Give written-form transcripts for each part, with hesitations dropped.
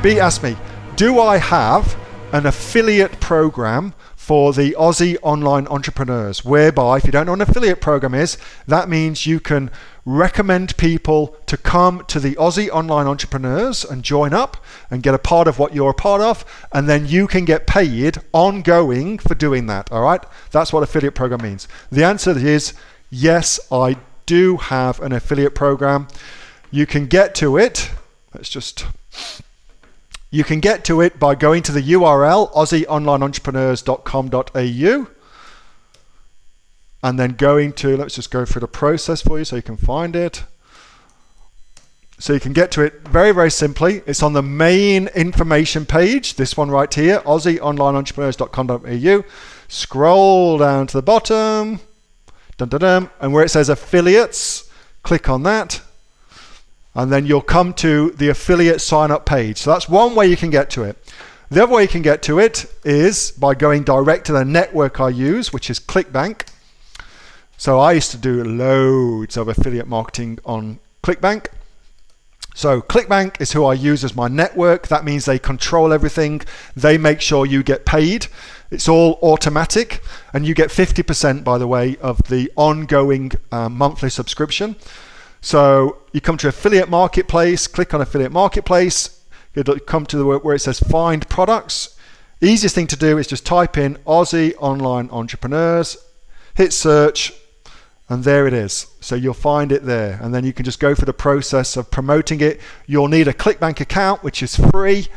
B asked me, do I have an affiliate program for the Aussie online entrepreneurs, whereby, if you don't know what an affiliate program is, that means you can recommend people to come to the Aussie online entrepreneurs and join up and get a part of what you're a part of, and then you can get paid ongoing for doing that. All right, that's what affiliate program means. The answer is yes, I do have an affiliate program. You can get to it. You can get to it by going to the URL aussieonlineentrepreneurs.com.au and then going to, let's just go through the process for you so you can find it. So you can get to it very, very simply. It's on the main information page, this one right here, aussieonlineentrepreneurs.com.au. Scroll down to the bottom, and where it says affiliates, click on that. And then you'll come to the affiliate sign up page. So that's one way you can get to it. The other way you can get to it is by going direct to the network I use, which is ClickBank. So I used to do loads of affiliate marketing on ClickBank. So ClickBank is who I use as my network. That means they control everything. They make sure you get paid. It's all automatic, and you get 50%, by the way, of the ongoing monthly subscription. So you come to affiliate marketplace, click on affiliate marketplace, you'll come to where it says find products. Easiest thing to do is just type in Aussie online entrepreneurs, hit search, and there it is. So you'll find it there, and then you can just go through the process of promoting it. You'll need a ClickBank account, which is free,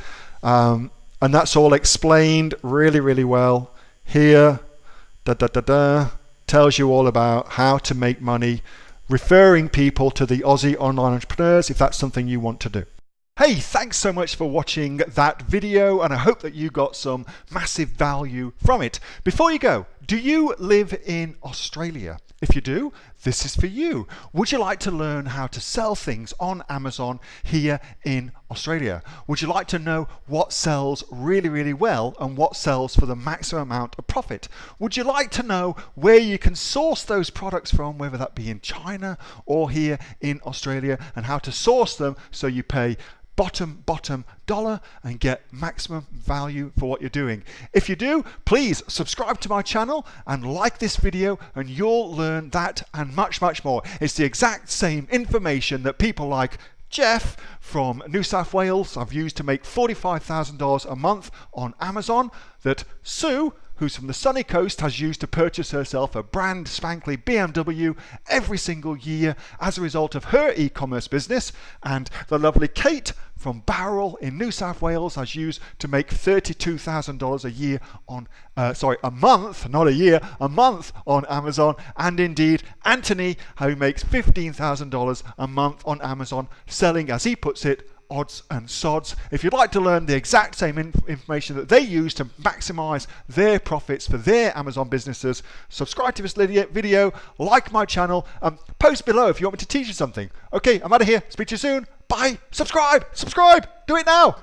and that's all explained really, really well here. Tells you all about how to make money referring people to the Aussie online entrepreneurs, if that's something you want to do. Hey, thanks so much for watching that video, and I hope that you got some massive value from it. Before you go, do you live in Australia? If you do, this is for you. Would you like to learn how to sell things on Amazon here in Australia? Would you like to know what sells really, really well and what sells for the maximum amount of profit? Would you like to know where you can source those products from, whether that be in China or here in Australia, and how to source them so you pay bottom dollar and get maximum value for what you're doing? If you do, please subscribe to my channel and like this video, and you'll learn that and much more. It's the exact same information that people like Jeff from New South Wales I've used to make $45,000 a month on Amazon, that Sue, who's from the sunny coast, has used to purchase herself a brand spankly BMW every single year as a result of her e-commerce business, and the lovely Kate from Bowral in New South Wales has used to make $32,000 a year on, a month, not a year, a month on Amazon, and indeed Anthony, who makes $15,000 a month on Amazon, selling, as he puts it, odds and sods. If you'd like to learn the exact same information that they use to maximize their profits for their Amazon businesses, subscribe to this video, like my channel, post below if you want me to teach you something. Okay, I'm out of here. Speak to you soon. Bye. Subscribe. Do it now.